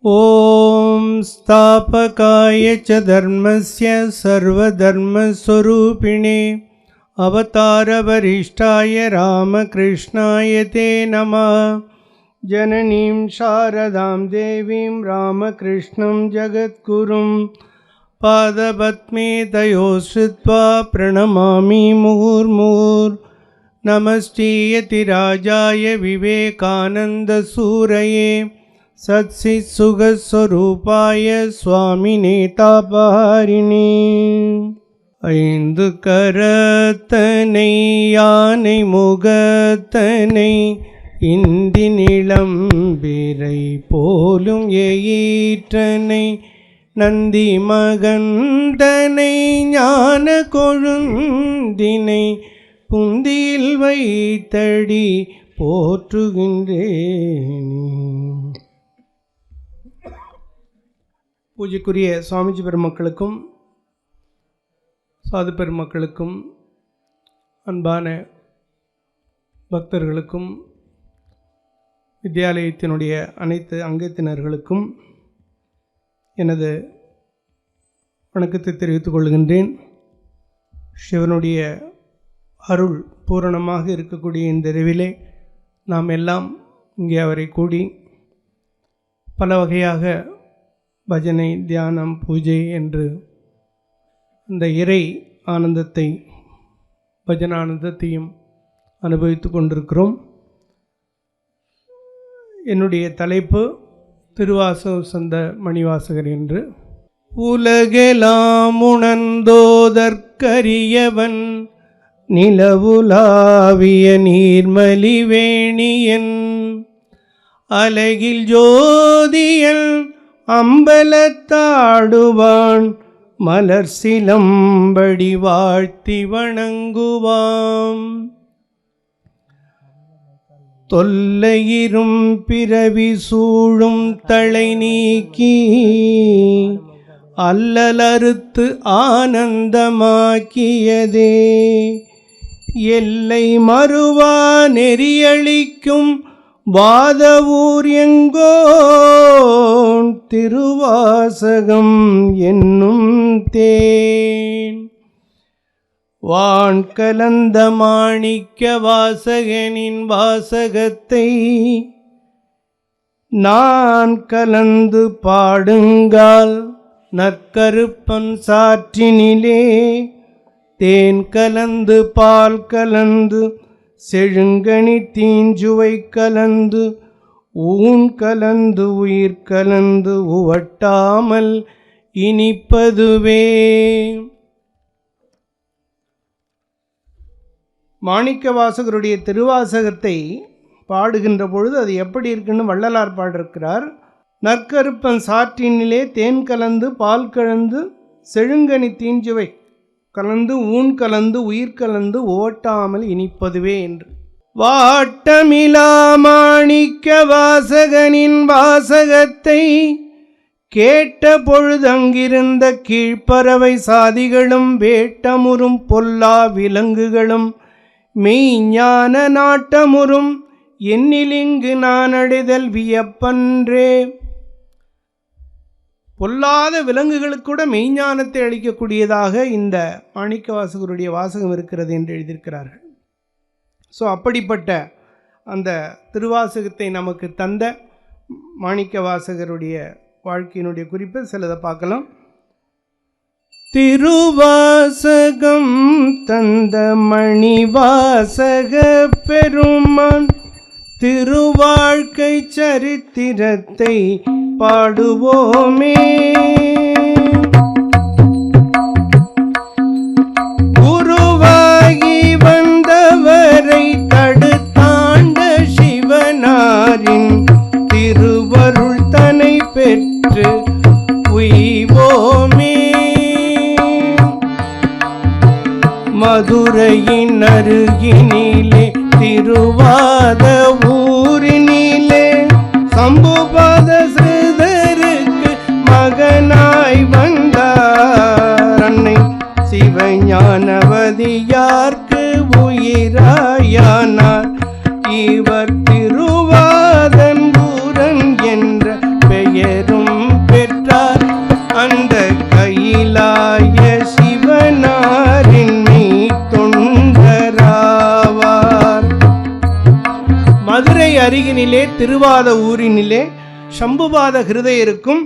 ओम स्थापकाय च धर्मस्य सर्वधर्मस्वरूपिणे अवतारवरिष्ठाय रामकृष्णाय ते नमः। जननीं शारदां देवीं रामकृष्णं जगद्गुरुं पादपद्मे तयोः श्रुत्वा प्रणमामि मुहुर्मुहुर्। नमस्ते यतिराजाय विवेकानन्दसूरये सत्सित्सुखस्वरूपाय स्वामिने तापहारिणे। ஐந்து கரத்தனை யானை முகத்தனை இந்தி நிளம்பிரை போலும் எயிற்றனை நந்தி மகந்தனை ஞான கொழுந்தினை புந்தியில் வைத்தடி போற்றுகின்றேன். பூஜைக்குரிய சுவாமிஜி பெருமக்களுக்கும் சாது பெருமக்களுக்கும் அன்பான பக்தர்களுக்கும் வித்யாலயத்தினுடைய அனைத்து அங்கத்தினர்களுக்கும் எனது வணக்கத்தை தெரிவித்துக் கொள்கின்றேன். சிவனுடைய அருள் பூரணமாக இருக்கக்கூடிய இந்த இரவிலே நாம் எல்லாம் இங்கே அவரை கூடி பல வகையாக பஜனை, தியானம், பூஜை என்று இந்த இறை ஆனந்தத்தை, பஜனானந்தத்தையும் அனுபவித்து கொண்டிருக்கிறோம். என்னுடைய தலைப்பு திருவாசகம் சந்த மணிவாசகர் என்று. உலகெலாம் உணர்ந்தோதற்கரியவன் நிலவுலாவிய நீர்மலிவேணியன் அலகில் ஜோதியன் அம்பலத்தாடுவான் மலர் சிலம்படி வாழ்த்தி வணங்குவாம். தொல்லையிரும் பிறவி சூழும் தலை நீக்கி அல்லலறுத்து ஆனந்தமாக்கியதே எல்லை மறுவா நெறியளிக்கும் வாதவூர் எங்கோன் திருவாசகம் என்னும் தேன். வான் கலந்த மாணிக்க வாசகனின் வாசகத்தை நான் கலந்து பாடுங்கால் நற்கருப்பன் சாற்றினிலே தேன் கலந்து பால் கலந்து செழுங்கனி தீஞ்சுவை கலந்து ஊன் கலந்து உயிர் கலந்து உவட்டாமல் இனிப்பதுவே. மாணிக்க வாசகருடைய திருவாசகத்தை பாடுகின்ற பொழுது அது எப்படி இருக்குன்னு வள்ளலார் பாடிருக்கிறார். நற்கருப்பன் சாற்றினிலே தேன் கலந்து பால் கலந்து செழுங்கனி தீஞ்சுவை கலந்து ஊன் கலந்து உயிர் கலந்து ஓட்டாமல் இனிப்பதுவே என்று. வாட்டமிலா மாணிக்க வாசகனின் வாசகத்தை கேட்ட பொழுதங்கிருந்த கீழ்ப்பறவை சாதிகளும் வேட்டமுறும் பொல்லா விலங்குகளும் மெய்ஞான நாட்டமுறும் என்னிலிங்கு நான் அடைதல் வியப்பன்றே. பொல்லாத விலங்குகளுக்கு கூட மெய்ஞானத்தை அளிக்கக்கூடியதாக இந்த மாணிக்க வாசகருடைய வாசகம் இருக்கிறது என்று எழுதியிருக்கிறார்கள். ஸோ அப்படிப்பட்ட அந்த திருவாசகத்தை நமக்கு தந்த மாணிக்க வாசகருடைய வாழ்க்கையினுடைய குறிப்பு சிலதை பார்க்கலாம். திருவாசகம் தந்த மணிவாசக பெருமான் திருவாழ்க்கை சரித்திரத்தை பாடுவோமே. குருவாகி வந்தவரை தடுத்தாண்ட சிவனாரின் திருவருள் தனை பெற்று உய்வோமே. மதுரையின் அருகினிலே திருவாத ஊரினிலே சம்புபாத ஸ்ரீதருக்கு மகனாய் வந்தார். அன்னை சிவஞானவதியார்க்கு உயிராயானார். இவர் திருவாதன் பூரன் என்ற என்ற பெயரும் பெற்றார். அந்த கையிலாய சிவனாரின் தொண்டராவார். மதுரை அருகினிலே திருவாத ஊரினிலே சம்புபாத ஹிருதயருக்கும்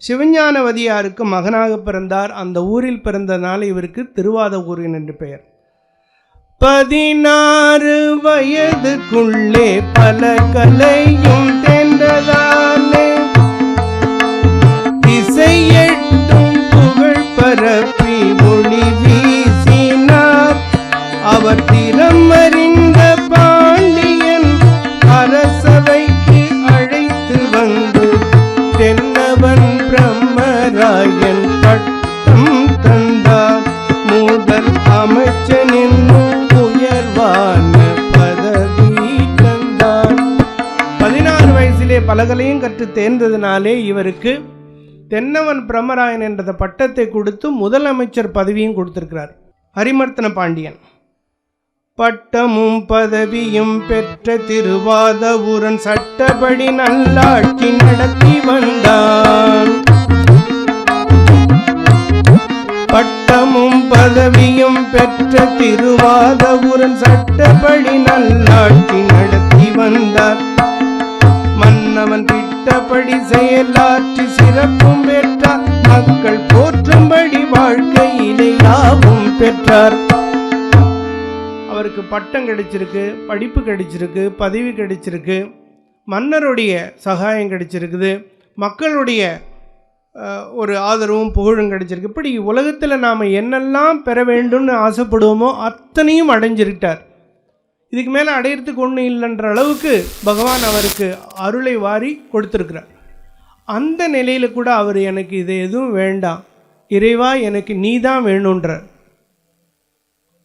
சிவஞானவதியாருக்கும் மகனாக பிறந்தார். அந்த ஊரில் பிறந்தனால இவருக்கு திருவாத ஊரின் என்று பெயர். 16 வயதுக்குள்ளே பல கலையும் தேர்ந்ததாலே திசையெட்டும் புகழ் பரப்பி ஒளி வீசினார். அவர் திறம் அறிந்த பாண்டியன் அரசவைக்கு அழைத்து வந்து தென்னவன் பிரம்மராயன் பட்டம் தந்தார். முதல் அமைச்சனின் உயர்வான பதவி தந்தார். 16 வயசிலே பலகலையும் கற்று தேர்ந்ததினாலே இவருக்கு தென்னவன் பிரம்மராயன் என்ற பட்டத்தை கொடுத்து முதலமைச்சர் பதவியும் கொடுத்திருக்கிறார் அரிமர்த்தன பாண்டியன். பட்டமும் பதவியும் பெற்ற திருவாதவூரன் சட்டப்படி நல்லாட்சி நடத்தி வந்தான். பட்டமும் பதவியும் பெற்ற திருவாதவூரன் சட்டப்படி நல்லாட்சி நடத்தி வந்தார். மன்னவன் திட்டப்படி செயலாற்றி சிறப்பும் பெற்றார். மக்கள் போற்றும்படி வாழ்க்கையிலே யாவும் பெற்றார். அவருக்கு பட்டம் கிடைச்சிருக்கு, படிப்பு கிடைச்சிருக்கு, பதவி கிடைச்சிருக்கு, மன்னருடைய சகாயம் கிடைச்சிருக்குது, மக்களுடைய ஒரு ஆதரவும் புகழும் கிடைச்சிருக்கு. இப்படி உலகத்தில் நாம் என்னெல்லாம் பெற வேண்டும்னு ஆசைப்படுவோமோ அத்தனையும் அடைஞ்சிருக்கார். இதுக்கு மேலே அடையிறதுக்கு ஒன்றும் இல்லைன்ற அளவுக்கு பகவான் அவருக்கு அருளை வாரி கொடுத்துருக்கிறார். அந்த நிலையில் கூட அவர் எனக்கு இது எதுவும் வேண்டாம், இறைவா எனக்கு நீ தான் வேணுன்றார்.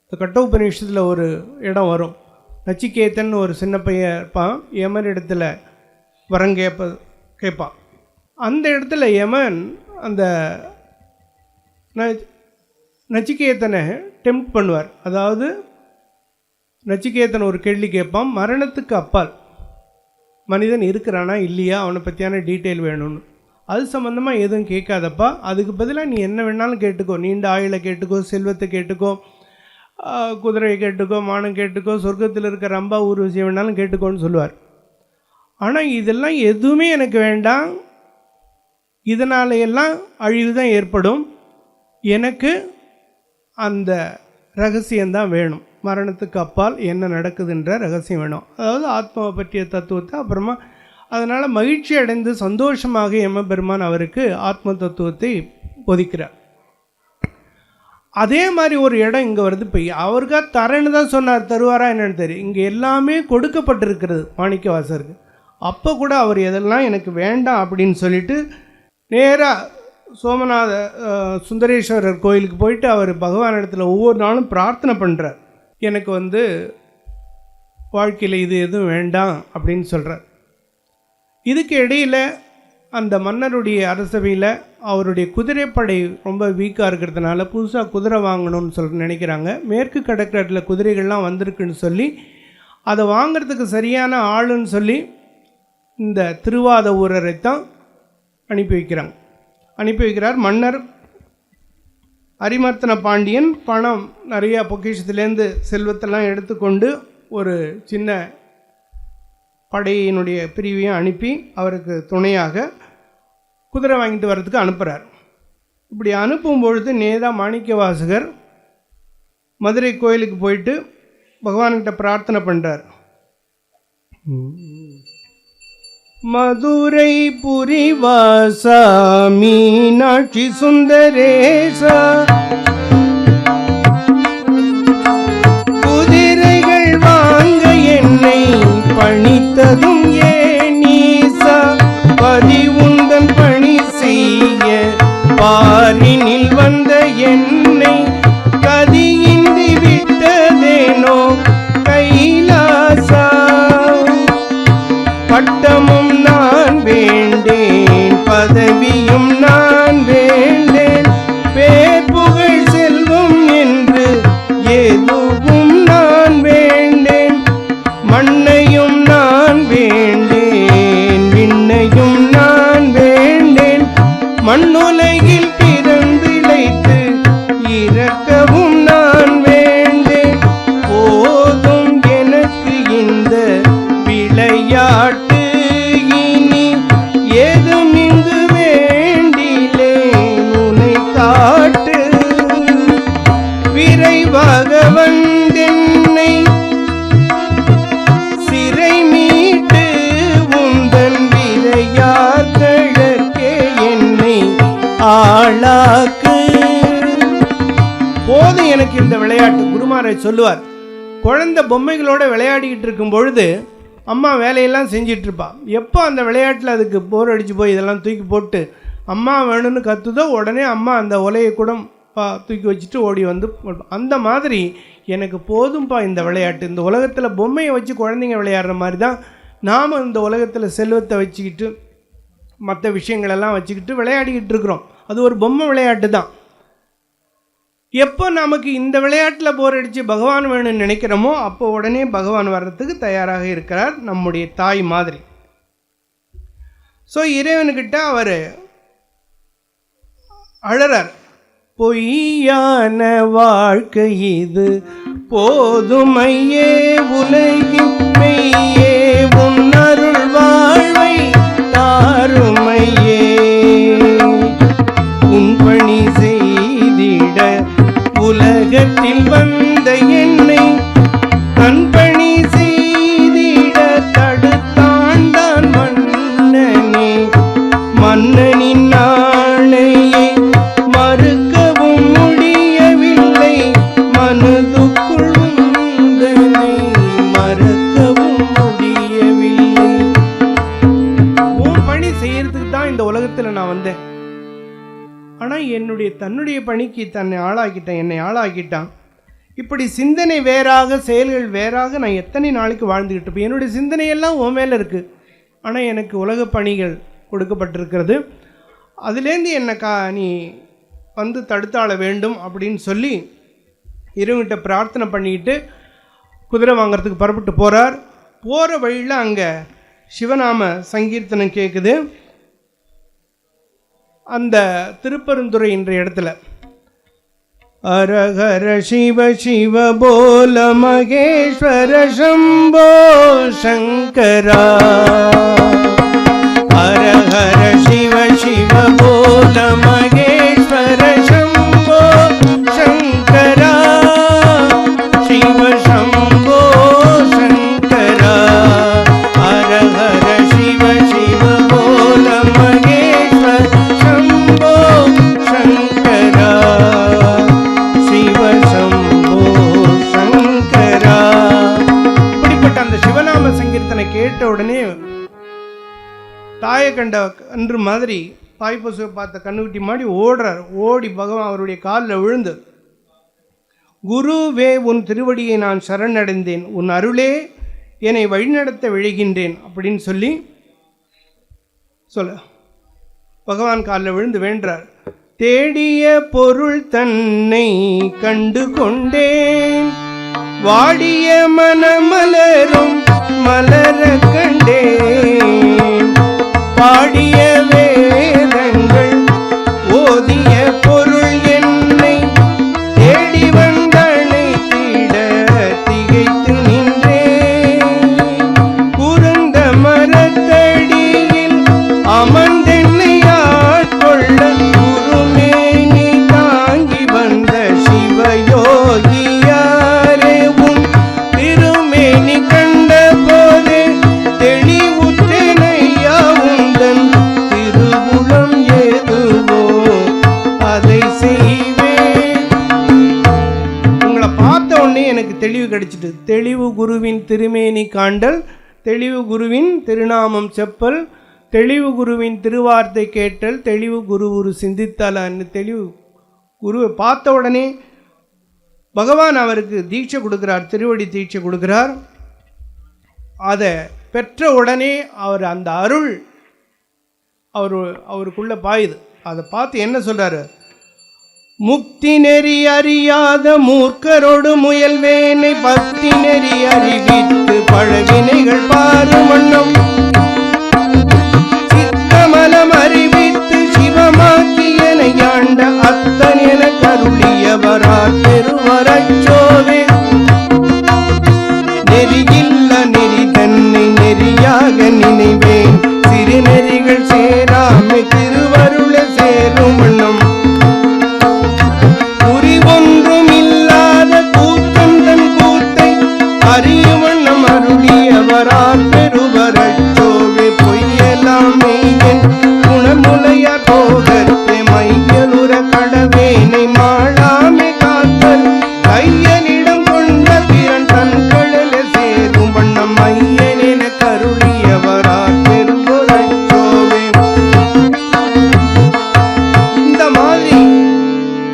இந்த கட்டோபநிஷத்தில் ஒரு இடம் வரும். நச்சிகேதன் ஒரு சின்ன பையன் இருப்பான், யமன் இடத்துல வரம் கேட்பான். அந்த இடத்துல யமன் அந்த நச்சிகேதனை டெம்ப்ட் பண்ணுவார். அதாவது நச்சிகேதன் ஒரு கேள்வி கேட்பான், மரணத்துக்கு அப்பால் மனிதன் இருக்கிறானா இல்லையா, அவனை பற்றியான டீட்டெயில் வேணும்னு. அது சம்மந்தமாக எதுவும் கேட்காதப்பா, அதுக்கு பதிலாக நீ என்ன வேணாலும் கேட்டுக்கோ, நீண்ட ஆயுளை கேட்டுக்கோ, செல்வத்தை கேட்டுக்கோ, குதிரையை கேட்டுக்கோ, மானம் கேட்டுக்கோ, சொர்க்கத்தில் இருக்கிற ரம்பா ஊர்வசியை வேணாலும் கேட்டுக்கோன்னு சொல்லுவார். ஆனால் இதெல்லாம் எதுவுமே எனக்கு வேண்டாம், இதனால எல்லாம் அழிவு தான் ஏற்படும், எனக்கு அந்த ரகசியம்தான் வேணும், மரணத்துக்கு அப்பால் என்ன நடக்குதுன்ற ரகசியம் வேணும். அதாவது ஆத்மாவை பற்றிய தத்துவத்தை. அப்புறமா அதனால் மகிழ்ச்சி அடைந்து சந்தோஷமாக யமபெருமான் அவருக்கு ஆத்ம தத்துவத்தை போதிக்கிறார். அதே மாதிரி ஒரு இடம் இங்கே வருது. இப்போ அவருக்கா தரேன்னு தான் சொன்னார், தருவாரா என்னன்னு தெரியும். இங்கே எல்லாமே கொடுக்கப்பட்டிருக்கிறது மாணிக்கவாசருக்கு. அப்போ கூட அவர் எதெல்லாம் எனக்கு வேண்டாம் அப்படின்னு சொல்லிட்டு நேராக சோமநாத சுந்தரேஸ்வரர் கோயிலுக்கு போயிட்டு அவர் பகவான் இடத்துல ஒவ்வொரு நாளும் பிரார்த்தனை பண்ணுறார். எனக்கு வாழ்க்கையில் இது எதுவும் வேண்டாம் அப்படின்னு சொல்கிறார். இதுக்கு இடையில் அந்த மன்னருடைய அரசவையில் அவருடைய குதிரைப்படை ரொம்ப வீக்காக இருக்கிறதுனால புதுசாக குதிரை வாங்கணும்னு நினைக்கிறாங்க. மேற்கு கடற்கரையில் குதிரைகள்லாம் வந்திருக்குன்னு சொல்லி அதை வாங்கிறதுக்கு சரியான ஆளுன்னு சொல்லி இந்த திருவாத ஊரரைத்தான் அனுப்பி வைக்கிறார் மன்னர் அரிமர்த்தன பாண்டியன். பணம் நிறையா பொக்கிஷத்துலேருந்து செல்வத்தெல்லாம் எடுத்துக்கொண்டு ஒரு சின்ன படையினுடைய பிரிவையும் அனுப்பி அவருக்கு துணையாக குதிரை வாங்கிட்டு வர்றதுக்கு அனுப்புகிறார். இப்படி அனுப்பும் பொழுது நேராக மாணிக்கவாசகர் மதுரை கோயிலுக்கு போயிட்டு பகவான்கிட்ட பிரார்த்தனை பண்ணுறார். மதுரை புரிவாசா மீனாட்சி சுந்தரேசா, குதிரைகள் வாங்க என்னை பணித்ததும் ஏனீசா, பதிவுந்தன் பணி செய்ய பாரினில் வந்த என்னை கதியின்றி விட்டதேனோ கைலாசா. பட்டமும் நான் வேண்டேன், பதவியும் நான் வேண்டேன், பேர் புகழ் செல்வம் என்று எதுவும் நான் வேண்டேன், மண்ணையும் நான் வேண்டேன், விண்ணையும் நான் மண்ணுலகில் பிறந்து இழைத்து இறக்கவும் நான் வேண்டேன். போதும் எனக்கு இந்த விளையாட்டு, இனி ஏதும் இங்கு வேண்டிலேன் உன்னை காட்டு. விரைவாக வந்தென்னை சிறை மீட்டு உந்தன் விரையார்களே என்னை ஆளாக்கு. போதும் எனக்கு இந்த விளையாட்டு. குருமாரை சொல்லுவார், குழந்தை பொம்மைகளோட விளையாடிக்கிட்டு இருக்கும் பொழுது அம்மா வேலையெல்லாம் செஞ்சிட்டு இருப்பா. எப்போ அந்த விளையாட்டில் அதுக்கு போர் அடித்து போய் இதெல்லாம் தூக்கி போட்டு அம்மா வேணும்னு கத்துதோ உடனே அம்மா அந்த உலையை கூட தூக்கி வச்சுட்டு ஓடி வந்து, அந்த மாதிரி எனக்கு போதும்பா இந்த விளையாட்டு. இந்த உலகத்தில் பொம்மையை வச்சு குழந்தைங்க விளையாடுற மாதிரி தான் நாம் இந்த உலகத்தில் செல்வத்தை வச்சுக்கிட்டு மற்ற விஷயங்களெல்லாம் வச்சுக்கிட்டு விளையாடிக்கிட்டு இருக்கிறோம். அது ஒரு பொம்மை விளையாட்டு தான். எப்போ நமக்கு இந்த விளையாட்டில் போர் அடித்து பகவான் வேணும்னு நினைக்கிறோமோ அப்போ உடனே பகவான் வர்றதுக்கு தயாராக இருக்கிறார், நம்முடைய தாய் மாதிரி. ஸோ இறைவனுக்கிட்ட அவர் அழறார், பொய்யான வாழ்க்கை இது போதுமையே உலகின் மெய்யே உன் அருள் வாழ்வை தாருமையே. உன் பணி செய்திட உலகத்தில் வந்த என்னை கண்பணி செய்திட தடுத்தாண்டான் மன்னனே. மன்னனின் நாளையை மறுக்கவும் முடியவில்லை, மனதுக்குள் உந்தனை மறக்கவும் முடியவில்லை. உன் பணி செய்யறதுக்கு தான் இந்த உலகத்தில் நான் வந்தேன். ஆனால் தன்னுடைய பணிக்கு என்னை ஆளாக்கிட்டான். இப்படி சிந்தனை வேறாக செயல்கள் வேறாக நான் எத்தனை நாளைக்கு வாழ்ந்துக்கிட்டு இருப்பேன். என்னுடைய சிந்தனையெல்லாம் உன் மேலே இருக்குது, ஆனால் எனக்கு உலக பணிகள் கொடுக்கப்பட்டிருக்கிறது. அதுலேருந்து என்னை நீ வந்து தடுத்தாள வேண்டும் அப்படின்னு சொல்லி இறைவன்கிட்ட பிரார்த்தனை பண்ணிக்கிட்டு குதிரை வாங்கிறதுக்கு புறப்பட்டு போகிறார். போகிற வழியில் அங்கே சிவநாம சங்கீர்த்தனம் கேட்குது. அந்த திருப்பெருந்துறை என்ற இடத்துல அரஹர சிவ சிவ போல மகேஸ்வர சம்போ சங்கரா. அரஹர சிவ சிவ போல மகேஸ்வர சம்போ சங்கரா. சிவ சம்போ சங்கரா. அரஹர சிவ சிவ போல மகேஸ்வர சம்போ சங்கரா. சிவ சம்போ சங்கரா. இப்படிப்பட்ட அந்த சிவநாம சங்கீர்த்தனை கேட்ட உடனே தாயை கண்ட அன்று மாதிரி தாய் பசுவை பார்த்த கண்ணுக்குட்டி மாதிரி ஓடுறார். ஓடி பகவான் அவருடைய காலில் விழுந்து, குருவே உன் திருவடியை நான் சரணடைந்தேன், உன் அருளே என்னை வழிநடத்த விழைகின்றேன் அப்படின்னு சொல்லி பகவான் காலில் விழுந்து வேண்டார். தேடிய பொருள் தன்னை கண்டு கொண்டேன், வாடிய மனமலரும் மலர கண்டேன். பாடிய வேதங்கள் ஓதிய பொருள் என்னை தேடி வந்தனை தீட திகைத்து நின்றேன். குறுந்த மரத்தடியில் அமர்ந்தென்னை ஆட்கொள்ள குருமேனி தாங்கி வந்த சிவயோகியாரே உன் திருமேனி கண்ட போதே தெளிவுற்றேனையா உந்தன் திருவுளம் ஏதுவோ அதை செய்வேன். உங்களை பார்த்த உடனே எனக்கு தெளிவு கிடைச்சிட்டு. தெளிவு குருவின் திருமேனி காண்டல், தெளிவு குருவின் திருநாமம் செப்பல், தெளிவு குருவின் திருவார்த்தை கேட்டல், தெளிவு குரு ஒரு சிந்தித்தால். தெளிவு குருவை பார்த்த உடனே பகவான் அவருக்கு தீட்சை கொடுக்கிறார், திருவடி தீட்சை கொடுக்கிறார். அதை பெற்ற உடனே அவர் அந்த அருள் அவருக்குள்ள பாயுது. அதை பார்த்து என்ன சொல்றாரு, முக்தி நெறி அறியாத மூர்க்கரோடு முயல்வேனை பக்தி நெறி அறிவித்து பழகினைகள் பாரு மன்னம் சித்தமலம் அறிவித்து சிவமாக பெறுவாரச்சோவே நெறியில்ல நெறி தன்னை நெறியாக நினைவேன் சிறுநெறிகள் சேராமை திருவருள சேரும் வண்ணம் புரிவொன்றும் இல்லாத கூத்தந்தன் கூத்தை அறியும் வண்ணம் அருளியவரார் பெறுவரச்சோவே பொய்யெல்லாம் மெய்யன் குணமுலையார் போகத்தே மையலுற கடவேனை மாளாமை காத்தல் கையனிடம் கொண்ட பிறன் தன் கடல சேரும் வண்ணம் மையனென கருளியவரார் பெறுவரச்சோவே. இந்த மாதிரி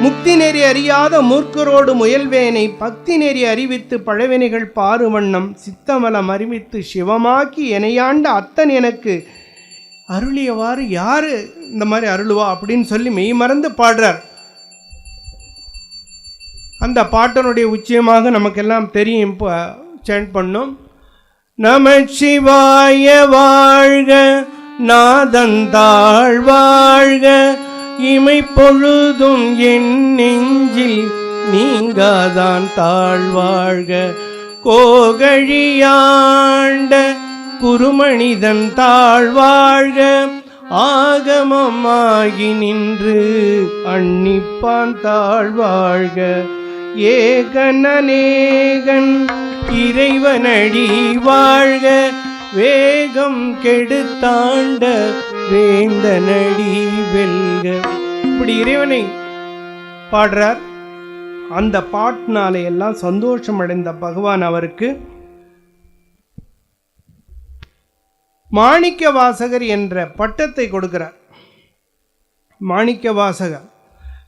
முக்தி நெறி அறியாத மூர்க்கரோடு முயல்வேனை பக்தி நெறி அறிவித்து பழவினைகள் பாரு வண்ணம் சித்தமலம் அறிவித்து சிவமாக்கி எனையாண்ட அத்தன் எனக்கு அருளியவாறு யாரு இந்த மாதிரி அருளுவா அப்படின்னு சொல்லி மெய் மறந்து பாடுறார். அந்த பாட்டனுடைய உச்சியமாக நமக்கெல்லாம் தெரியும். இப்போ சேண்ட் பண்ணோம். நமச்சிவாய வாழ்க நாதந்தாள் வாழ்க இமை பொழுதும் என் நெஞ்சில் நீங்காதான் தாழ்வாழ்க கோகழியாண்ட குருமணிதன் தாழ்வாழ்க ஆகமமாகி நின்று அன்னிப்பான் தாழ்வாழ்க ஏகனேகன் இறைவனடி வாழ்க வேகம் கெடுத்தாண்ட வேந்தனடி வெல்க. இப்படி இறைவனை பாடுறார். அந்த பாட்டினாலே எல்லாம் சந்தோஷம் அடைந்த பகவான் அவருக்கு மாணிக்க வாசகர் என்ற பட்டத்தை கொடுக்கிறார். மாணிக்க வாசகர்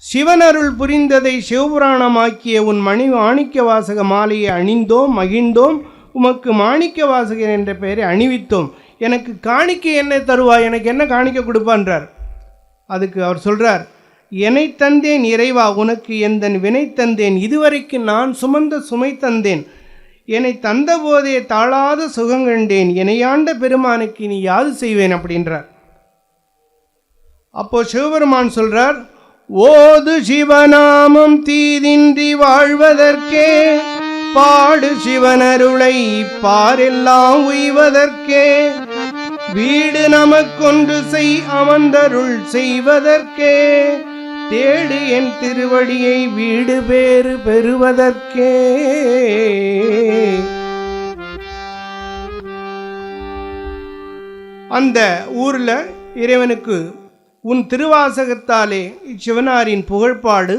சிவனருள் புரிந்ததை சிவபுராணமாக்கிய உன் மாணிக்க வாசக மாலையை அணிந்தோம் மகிழ்ந்தோம் உமக்கு மாணிக்க வாசகர் என்ற பெயரை அணிவித்தோம். எனக்கு காணிக்கை என்ன தருவாய், எனக்கு என்ன காணிக்க கொடுப்பான்றார். அதுக்கு அவர் சொல்றார், என்னை தந்தேன் இறைவா உனக்கு எந்தன் வினை தந்தேன் இதுவரைக்கு நான் சுமந்த சுமை தந்தேன் என்னை தந்த போதே தாழாத சுகங்கண்டேன் எனையாண்ட பெருமானுக்கு நீ யாது செய்வேன் அப்படின்றார். அப்போ சிவபெருமான் சொல்றார், ஓது சிவநாமம் தீதின்றி வாழ்வதற்கே பாடு சிவனருளை பாரெல்லாம் உய்வதற்கே வீடு நமக்கொன்று செய் அமர்ந்தருள் செய்வதற்கே தேடு என் திருவடியை வீடு பேறு பெறுவதற்கே. அந்த ஊர்ல இறைவனுக்கு உன் திருவாசகத்தாலே சிவனாரின் புகழ்பாடு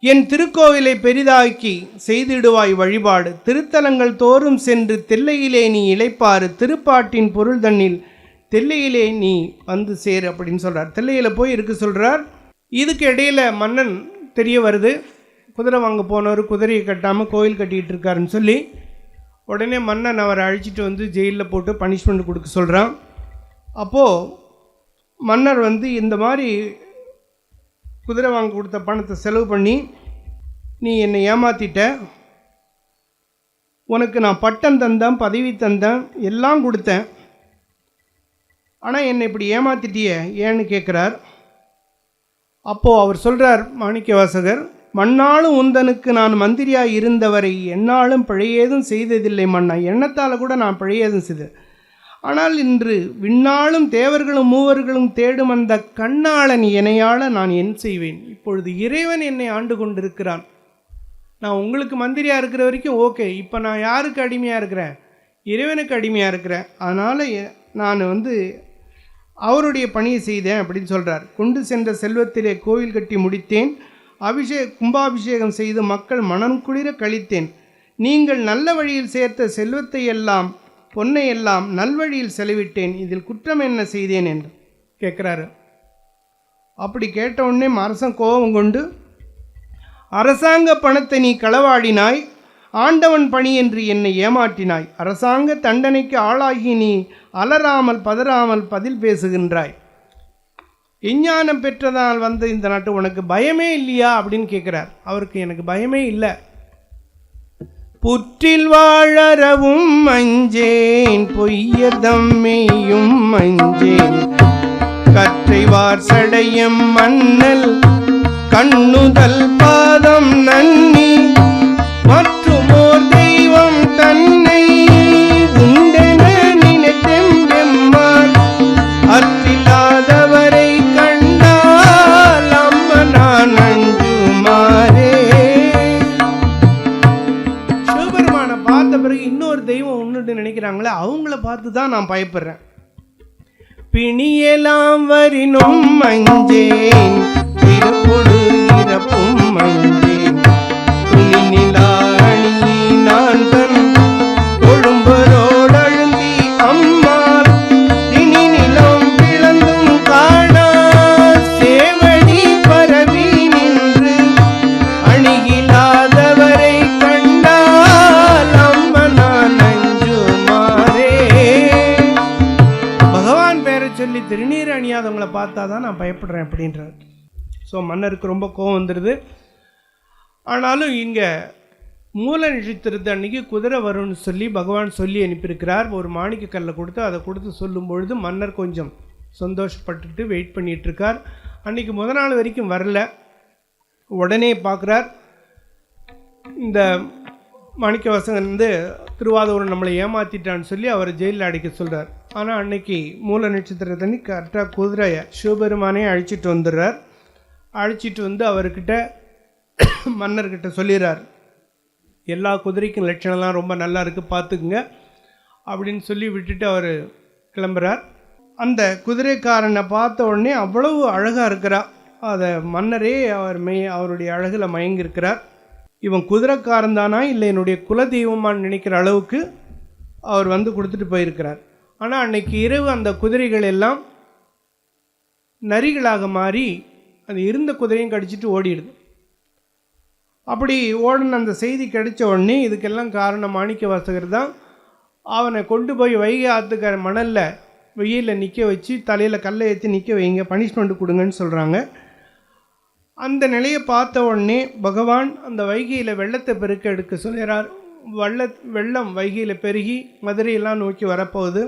என் திருக்கோவிலை பெரிதாக்கி செய்திடுவாய் வழிபாடு திருத்தலங்கள் தோறும் சென்று தெல்லையிலே நீ இளைப்பாறு திருப்பாட்டின் பொருள் தண்ணில் தெல்லையிலே நீ வந்து சேர் அப்படின்னு சொல்கிறார். தெல்லையில் போய் இருக்க சொல்கிறார். இதுக்கு இடையில் மன்னன் தெரிய வருது, குதிரை வாங்க போனவர் குதிரையை கட்டாமல் கோயில் கட்டிகிட்டு இருக்காருன்னு சொல்லி உடனே மன்னன் அவரை அழைச்சிட்டு வந்து ஜெயிலில் போட்டு பனிஷ்மெண்ட் கொடுக்க சொல்கிறான். அப்போது மன்னர் வந்து இந்த மாதிரி குதிரை வாங்க கொடுத்த பணத்தை செலவு பண்ணி நீ என்னை ஏமாற்றிட்ட, உனக்கு நான் பட்டம் தந்தேன் பதவி தந்தேன் எல்லாம் கொடுத்தேன், ஆனால் என்னை இப்படி ஏமாத்திட்டிய ஏன்னு கேட்குறார். அப்போது அவர் சொல்கிறார் மாணிக்கவாசகர், மண்ணாலும் உந்தனுக்கு நான் மந்திரியாக இருந்தவரை என்னாலும் பிழையேதும் செய்ததில்லை மன்னா, எண்ணத்தால் கூட நான் பிழையேதும் செய்தேன். ஆனால் இன்று விண்ணாலும் தேவர்களும் மூவர்களும் தேடும் அந்த கண்ணாளன் எனையாள நான் என் செய்வேன். இப்பொழுது இறைவன் என்னை ஆண்டு கொண்டிருக்கிறான். நான் உங்களுக்கு மந்திரியாக இருக்கிற வரைக்கும் ஓகே, இப்போ நான் யாருக்கு அடிமையாக இருக்கிறேன்? இறைவனுக்கு அடிமையாக இருக்கிறேன். அதனால் நான் அவருடைய பணியை செய்தேன் அப்படின்னு சொல்கிறார். கொண்டு சென்ற செல்வத்திலே கோவில் கட்டி முடித்தேன், கும்பாபிஷேகம் செய்து மக்கள் மனம் குளிர கழித்தேன். நீங்கள் நல்ல வழியில் சேர்த்த செல்வத்தை எல்லாம் பொன்னை எல்லாம் நல்வழியில் செலவிட்டேன், இதில் குற்றம் என்ன செய்தேன் என்று கேட்குறாரு. அப்படி கேட்ட உடனே அரசன் கோபம் கொண்டு, அரசாங்க பணத்தை நீ களவாடினாய், ஆண்டவன் பணி என்று என்னை ஏமாற்றினாய், அரசாங்க தண்டனைக்கு ஆளாகி நீ அலறாமல் பதறாமல் பதில் பேசுகின்றாய், விஞ்ஞானம் பெற்றதால் வந்த இந்த நாட்டு உனக்கு பயமே இல்லையா அப்படின்னு கேட்குறார். அவருக்கு எனக்கு பயமே இல்லை, புற்றில் வாழறவும் மஞ்சேன் பொய்யர் தம்மையும் மஞ்சேன் கற்றை வார் சடையம் மன்னல் கண்ணுதல் பாதம் நன்னி மற்றுமோர் தெய்வம் தன்னை உண்டென நினைத்தெம்பெம்மான் அற்றில்லாதவரை கண்டால் அம்ம நான் அஞ்சுமாறே. சிவபெருமானை பார்த்த பிறகு இன்னொரு தெய்வம் ஒன்றுட்டு நினைக்கிறாங்களே, அவங்கள பார்த்து தான் நான் பயப்படுறேன். பிணியெல்லாம் வரினும் மஞ்சேன் திருப்பொடு இறப்பும் மஞ்சேன் துணி நிலாணி நான் தன் கொழும்பரோடு அழுந்தி அம்மாள் திணி நிலம் பிளந்தும் காணா சேவடி பரவி நின்று அணிகிலாதவரை கண்டால் அம்ம நான் அஞ்சுமாறே. பகவான் பேரை சொல்லி திருநீர் அணியாதவங்களை பார்த்தா தான் நான் பயப்படுறேன் அப்படின்றார். ஸோ மன்னருக்கு ரொம்ப கோவம் வந்துடுது. ஆனாலும் இங்கே மூல நட்சத்திரத்து அன்றைக்கி குதிரை வரும்னு சொல்லி பகவான் சொல்லி அனுப்பியிருக்கிறார். ஒரு மாணிக்க கல்லை கொடுத்து அதை கொடுத்து சொல்லும் பொழுது மன்னர் கொஞ்சம் சந்தோஷப்பட்டுட்டு வெயிட் பண்ணிகிட்ருக்கார். அன்றைக்கி முதல் நாள் வரைக்கும் வரல. உடனே பார்க்குறார், இந்த மாணிக்கவாசகன் வந்து திருவாதூர் நம்மளை ஏமாற்றிட்டான்னு சொல்லி அவரை ஜெயிலில் அடைக்க சொல்கிறார். ஆனால் அன்னைக்கு மூல நட்சத்திரத்தனி கரெக்டாக குதிரையை சிவபெருமானே அழைச்சிட்டு வந்துடுறார். அழைச்சிட்டு வந்து அவர்கிட்ட மன்னர்கிட்ட சொல்லிடுறார், எல்லா குதிரைக்கும் லட்சணம்லாம் ரொம்ப நல்லா இருக்குது பார்த்துக்குங்க அப்படின்னு சொல்லி விட்டுட்டு அவர் கிளம்புறார். அந்த குதிரைக்காரனை பார்த்த உடனே அவ்வளவு அழகாக இருக்கிறார். அதை மன்னரே அவருடைய அழகில் மயங்கியிருக்கிறார். இவன் குதிரைக்காரன் தானா இல்லை என்னுடைய குலதெய்வமானு நினைக்கிற அளவுக்கு அவர் வந்து கொடுத்துட்டு போயிருக்கிறார். ஆனால் அன்னைக்கு இரவு அந்த குதிரைகள் எல்லாம் நரிகளாக மாறி அது இருந்த குதிரையும் கடிச்சிட்டு ஓடிடுது. அப்படி ஓடின அந்த செய்தி கிடைச்ச உடனே இதுக்கெல்லாம் காரணம் மாணிக்கவாசகர் தான். அவனை கொண்டு போய் வைகை ஆற்றுக்கார மணலில் வெயிலில் நிற்க வச்சு தலையில் கல்லை ஏற்றி நிற்க வைங்க, பனிஷ்மெண்ட் கொடுங்கன்னு சொல்கிறாங்க. அந்த நிலையை பார்த்த உடனே பகவான் அந்த வைகையில் வெள்ளத்தை பெருக்க எடுக்க சொல்கிறார். வெள்ளம் வைகையில் பெருகி மதுரையெல்லாம் நோக்கி வரப்போகுது.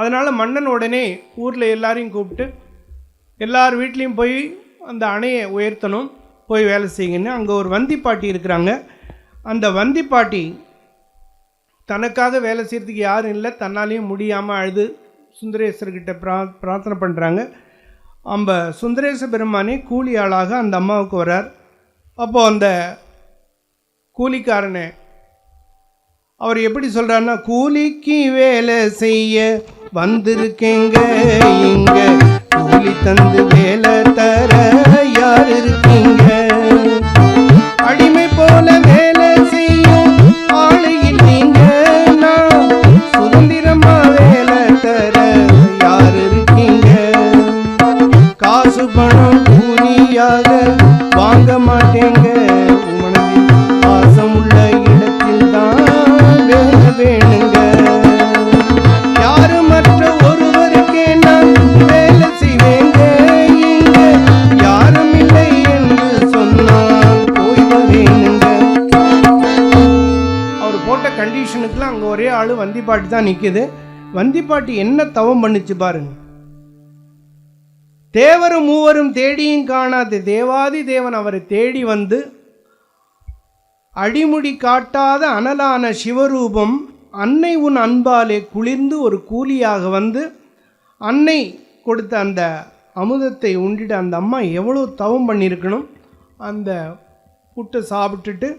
அதனால் மன்னன் உடனே ஊரில் எல்லாரையும் கூப்பிட்டு எல்லார் வீட்லேயும் போய் அந்த அணையை உயர்த்தணும், போய் வேலை செய்யுங்கன்னு. அங்கே ஒரு வந்திப்பாட்டி இருக்கிறாங்க. அந்த வந்திப்பாட்டி தனக்காக வேலை செய்கிறதுக்கு யாரும் இல்லை, தன்னாலேயும் முடியாமல் அழுது சுந்தரேஸ்வர்கிட்ட பிரார்த்தனை பண்ணுறாங்க. அந்த சுந்தரேச பெருமானே கூலி ஆளாக அந்த அம்மாவுக்கு வரார். அப்போது அந்த கூலிக்காரனை அவர் எப்படி சொல்கிறாருன்னா, கூலிக்கு வேலை செய்ய வந்திருக்கேங்க, இங்க கூலி தந்து வேலை தர யார் இருக்கீங்க, அடிமை போல வேலை செய்யும் ஆளு இல்லீங்க, நான் சுதந்திரமா வேலை தர யார் இருக்கீங்க, காசு பணம் கூலியாக வாங்க மாட்டேங்க, மனதில் பாசம் உள்ள இடத்தில் தான் வேலை வேணுங்க, யாரு மற்ற ஒருவருக்கே நான் வேலை செய்வேங்க, இங்க யாரும் இல்லை என்று சொன்னால் போய் வரேனுங்க. அவர் போட்ட கண்டிஷனுக்குலாம் அங்கே ஒரே ஆள் வந்திப்பாட்டி தான் நிற்குது. வந்திப்பாட்டி என்ன தவம் பண்ணிச்சு பாருங்க. தேவரும் மூவரும் தேடியும் காணாத தேவாதி தேவன் அவரை தேடி வந்து அடிமுடி காட்டாத அனலான சிவரூபம் அன்னை உன் அன்பாலே குளிர்ந்து ஒரு கூலியாக வந்து அன்னை கொடுத்த அந்த அமுதத்தை உண்டிட்டு அந்த அம்மா எவ்வளோ தவம் பண்ணியிருக்கணும். அந்த புட்டை சாப்பிட்டுட்டு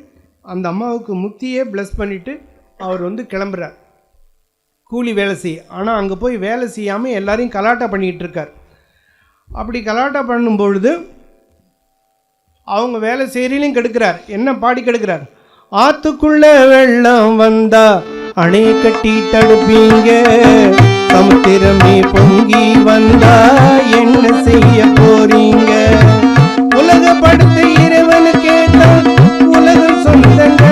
அந்த அம்மாவுக்கு முத்தியே ப்ளஸ் பண்ணிவிட்டு அவர் வந்து கிளம்புறார் கூலி வேலை செய்ய. ஆனால் அங்கே போய் வேலை செய்யாமல் எல்லாரையும் கலாட்டா பண்ணிகிட்டு இருக்கார். அப்படி கலாட்டா பண்ணும்பொழுது அவங்க வேலை செய்யறதையும் கெடுக்கிறார். என்ன பாடி கெடுக்கிறார்? ஆத்துக்குள்ள வெள்ளம் வந்தா அணை கட்டி தடுப்பீங்க, சமுத்திரமே பொங்கி வந்தா என்ன செய்ய போறீங்க, உலக படுத்த இறைவனு கேட்டா உலகம் சொந்தங்க,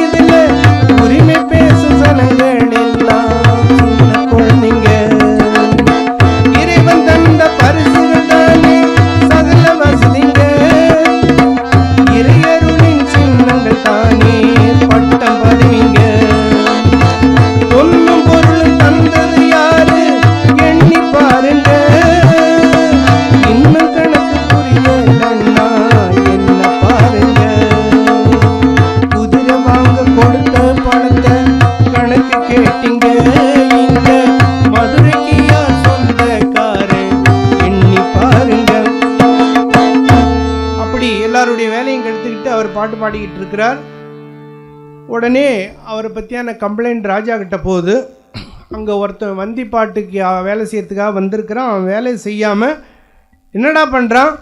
இதுல உரிமை பேசும் சனங்கள் எல்லாம் சின்ன குழந்தைங்க, இறைவன் தந்த பரிசுகள் தானே சகல வசதிங்க, இறையருளின் சின்னங்கள் தானே பட்டம் பதவிங்க, பொன்னும் பொருளும் தந்தது யாரு எண்ணி பாருங்க, இன்னும் கணக்கு பாட்டு பாடிக்கிட்டு இருக்கிறார். உடனே அவரை பற்றியான கம்ப்ளைண்ட் ராஜா கிட்ட போகுது. அங்கே ஒருத்தன் வந்தி பாட்டுக்கு வேலை செய்யறதுக்காக வந்திருக்கிறான். அவன் வேலையை செய்யாமல் என்னடா பண்ணுறான்,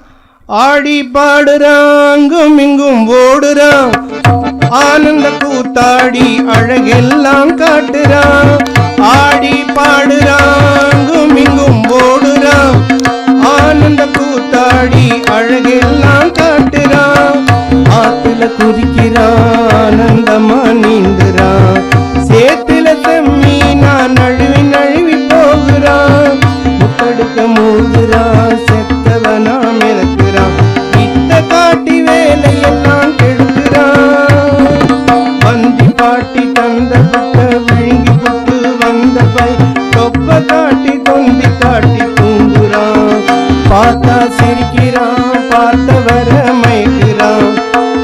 ஆடி பாடுறாங்கும் இங்கும் ஓடுறான், ஆனந்த கூத்தாடி அழகெல்லாம் காட்டுறான். ஆடி பாடுறாங்கும் இங்கும் ஓடுறான், ஆனந்த கூத்தாடி அழகெல்லாம் காட்டுறான். ஆத்துல குதிக்கிறான், ஆனந்தமா நீந்துறான், சேத்துல செம்மீனா நழுவி நழுவி போகிறான், முத்தடுக்க மூழ்கிறான், செத்தவனா மிதக்கிறான், இத்த காட்டி வேலையெல்லாம் கெடுக்கிறான். வந்தி பாட்டி தந்த புட்ட விழுங்கி புட்டு வந்த பை தொப்ப காட்டி தொந்தி காட்டி தூங்குறான். பார்த்தா சிரிக்கிறான், பார்த்தவர மயக்கிறான்,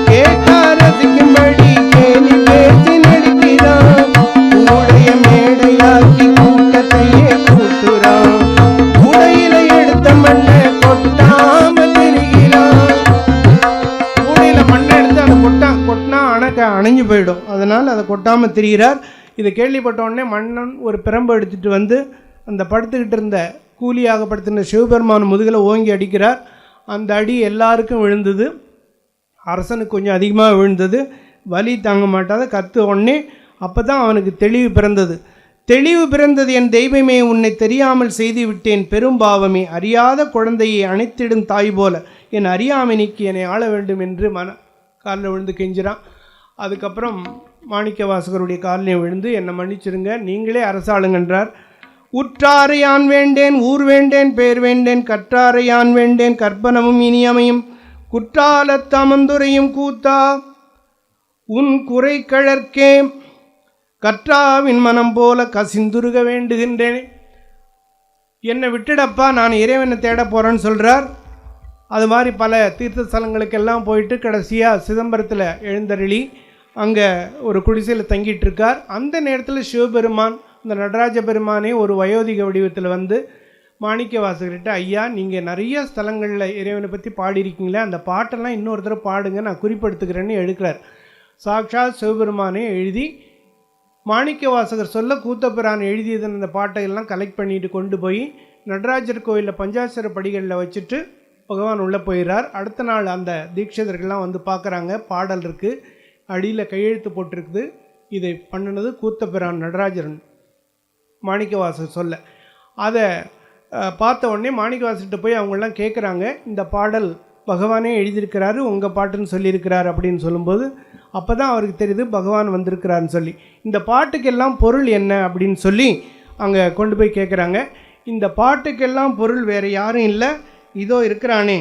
கேட்டா ரசிக்கும்படி கேலி பேசி நடிக்கிறான். உடைய மேடையாக்கி கூட்டத்தையே கூட்டுறான், உடையில எடுத்த மண்ணை கொட்டாம திரிகிறான். உடையில மண்ணை எடுத்து அதை கொட்டினா அணைஞ்சு போயிடும், அதனால் அதை கொட்டாம திரிகிறார். இதை கேள்விப்பட்ட உடனே மன்னன் ஒரு பிரம்பு எடுத்துட்டு வந்து அந்த படுத்துக்கிட்டு இருந்த கூலியாக படுத்தின சிவபெருமான் முதுகில் ஓங்கி அடிக்கிறார். அந்த அடி எல்லாருக்கும் விழுந்தது, அரசனுக்கு கொஞ்சம் அதிகமாக விழுந்தது. வலி தாங்க மாட்டாத கத்து உடனே அப்போ தான் அவனுக்கு தெளிவு பிறந்தது. தெளிவு பிறந்தது, என் தெய்வமே உன்னை தெரியாமல் செய்து விட்டேன் பெரும்பாவமே, அறியாத குழந்தையை அணைத்திடும் தாய் போல என் அறியாமைக்கு என்னை ஆள வேண்டும் என்று காலில் விழுந்து கெஞ்சிறான். அதுக்கப்புறம் மாணிக்க வாசகருடைய காலிலையும் விழுந்து என்னை மன்னிச்சிருங்க, நீங்களே அரசாளுங்கன்றார். உற்றாரை யான் வேண்டேன், ஊர் வேண்டேன், பேர் வேண்டேன், கற்றாரை யான் வேண்டேன், கற்பனமும் இனியமையும் குற்றால தமந்துரையும் கூத்தா உன் குறை கழற்கே கற்றாவின் மனம் போல கசிந்துருக வேண்டுகின்றேன். என்னை விட்டுடப்பா, நான் இறைவனை தேட போகிறேன்னு சொல்கிறார். அது மாதிரி பல தீர்த்த ஸ்தலங்களுக்கெல்லாம் போயிட்டு கடைசியாக சிதம்பரத்தில் எழுந்தருளி அங்கே ஒரு குடிசையில் தங்கிட்டு இருக்கார். அந்த நேரத்தில் சிவபெருமான், இந்த நடராஜ பெருமானே ஒரு வயோதிக வடிவத்தில் வந்து மாணிக்க வாசகர்கிட்ட, ஐயா நீங்கள் நிறைய ஸ்தலங்களில் இறைவனை பற்றி பாடியிருக்கீங்களே, அந்த பாட்டெல்லாம் இன்னொரு தடவை பாடுங்க, நான் குறிப்பெடுத்துக்கிறேன்னு எடுக்கிறார். சாக்ஷாத் சிவபெருமானே எழுதி மாணிக்க வாசகர் சொல்ல கூத்தபிரான் எழுதியது அந்த பாட்டையெல்லாம் கலெக்ட் பண்ணிட்டு கொண்டு போய் நடராஜர் கோயிலில் பஞ்சாட்சர படிகளில் வச்சுட்டு பகவான் உள்ளே போயிடுறார். அடுத்த நாள் அந்த தீட்சிதர்கள்லாம் வந்து பார்க்குறாங்க, பாடல் இருக்குது, அடியில் கையெழுத்து போட்டிருக்குது, இதை பண்ணினது கூத்தபிரான் நடராஜரன் மாணிக்க வாசகர் சொல்ல. அதை பார்த்த உடனே மாணிக்க வாசகிட்ட போய் அவங்களாம் கேட்குறாங்க, இந்த பாடல் பகவானே எழுதியிருக்கிறாரு, உங்கள் பாட்டுன்னு சொல்லியிருக்கிறார் அப்படின்னு சொல்லும்போது அப்போ தான் அவருக்கு தெரியுது பகவான் வந்திருக்கிறாருன்னு சொல்லி. இந்த பாட்டுக்கெல்லாம் பொருள் என்ன அப்படின்னு சொல்லி அங்கே கொண்டு போய் கேட்குறாங்க. இந்த பாட்டுக்கெல்லாம் பொருள் வேறு யாரும் இல்லை, இதோ இருக்கிறானே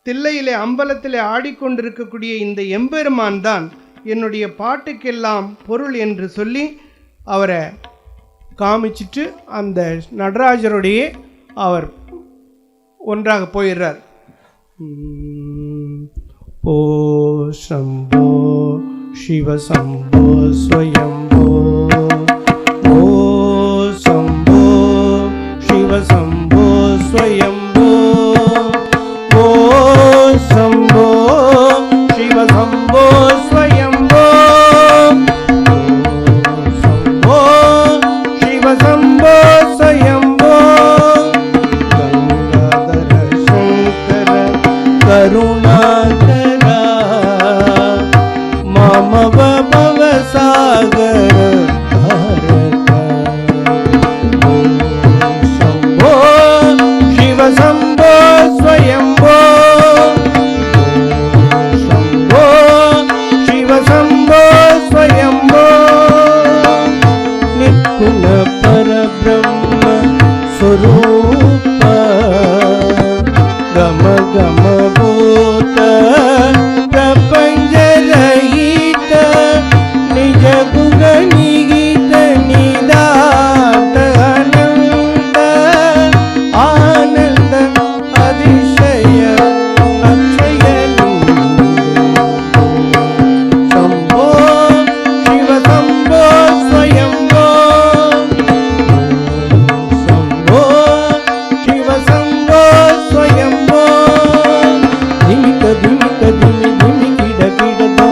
தில்லையிலே அம்பலத்திலே ஆடிக்கொண்டிருக்கக்கூடிய இந்த எம்பெருமான் தான் என்னுடைய பாட்டுக்கெல்லாம் பொருள் என்று சொல்லி அவரை காமிச்சிட்டு அந்த நடராஜருடைய அவர் ஒன்றாக போயிடுறார். ஓ சம்போ சிவ சம்போ ஸ்வயம்போ, ஓ சம்போ சிவ சம்போ ஸ்வயம்போ, ஓ சம்போ சிவ சம்போ ஸ்வயம்போ, சம்போ சிவ சம்போ ஸ்வயம்போ, கங்காதர சங்கர கருணாகர மாமவ பவசாகர தாரக, சம்போ சிவ சம்போ ஸ்வயம்போ, சம்போ சிவ சம்போ ஸ்வயம்போ, நிர்குண பரபிரம்ம ஸ்வரூப கம கம பூத பிரபஞ்ச ரஹித நிஜ குக நிகித நிதாத அனந்த ஆனந்த அதிசய அக்ஷய சம்போ சிவ சம்போ ஸ்வயம்போ, சம்போ சிவ சம்போ ஸ்வயம்போ, திமிக திமிக திமி திமி கிட கிட தோ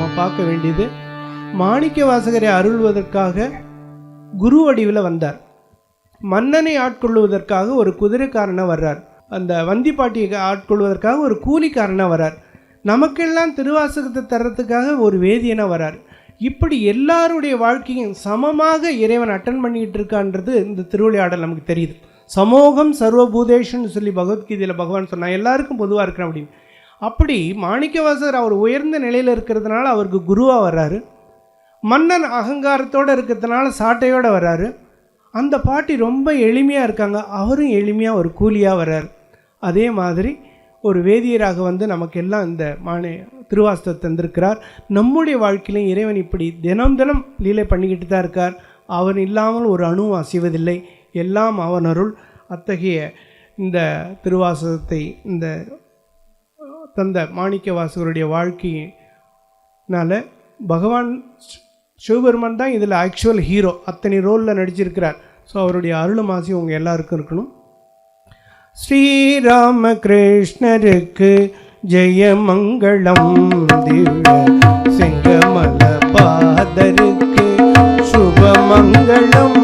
நம்ம பார்க்க வேண்டியது, மாணிக்க வாசகரை அருள்வதற்காக குரு வடிவில் வந்தார். மன்னனை ஆட்கொள்வதற்காக ஒரு குதிரைக்காரனை வர்றார். அந்த வந்திப்பாட்டியை ஆட்கொள்வதற்காக ஒரு கூலிக்காரனை வர்றார். நமக்கெல்லாம் திருவாசகத்தை தர்றதுக்காக ஒரு வேதியனை வரார். இப்படி எல்லாருடைய வாழ்க்கையும் சமமாக இறைவன் அட்டன் பண்ணிக்கிட்டு இருக்கான்றது இந்த திருவிளையாடல் நமக்கு தெரியுது. சமோகம் சர்வபூதேஷன்னு சொல்லி பகவத்கீதையில் பகவான் சொன்னான், எல்லாருக்கும் பொதுவாக இருக்கிறேன் அப்படின்னு. அப்படி மாணிக்கவாசகர் அவர் உயர்ந்த நிலையில் இருக்கிறதுனால அவருக்கு குருவாக வர்றாரு. மன்னன் அகங்காரத்தோடு இருக்கிறதுனால சாட்டையோடு வர்றாரு. அந்த பாட்டி ரொம்ப எளிமையாக இருக்காங்க, அவரும் எளிமையாக ஒரு கூலியாக வர்றார். அதே மாதிரி ஒரு வேதியராக வந்து நமக்கெல்லாம் இந்த திருவாசகத்தை தந்திருக்கிறார். நம்முடைய வாழ்க்கையிலும் இறைவன் இப்படி தினம் தினம் லீலை பண்ணிக்கிட்டு தான் இருக்கார். அவன் இல்லாமல் ஒரு அணுவும் அசைவதில்லை, எல்லாம் அவன் அருள். அத்தகைய இந்த திருவாசகத்தை இந்த தந்த மாணிக்க வாசகருடைய வாழ்க்கையினால் பகவான் சிவபெருமான் தான் இதில் ஆக்சுவல் ஹீரோ, அத்தனை ரோலில் நடிச்சிருக்கிறார். ஸோ அவருடைய அருளும் ஆசையும் உங்கள் எல்லாருக்கும் இருக்கணும். ஸ்ரீராம கிருஷ்ணருக்கு ஜெயமங்களம், திவ்ய செங்கமல பாதருக்கு சுபமங்களம்.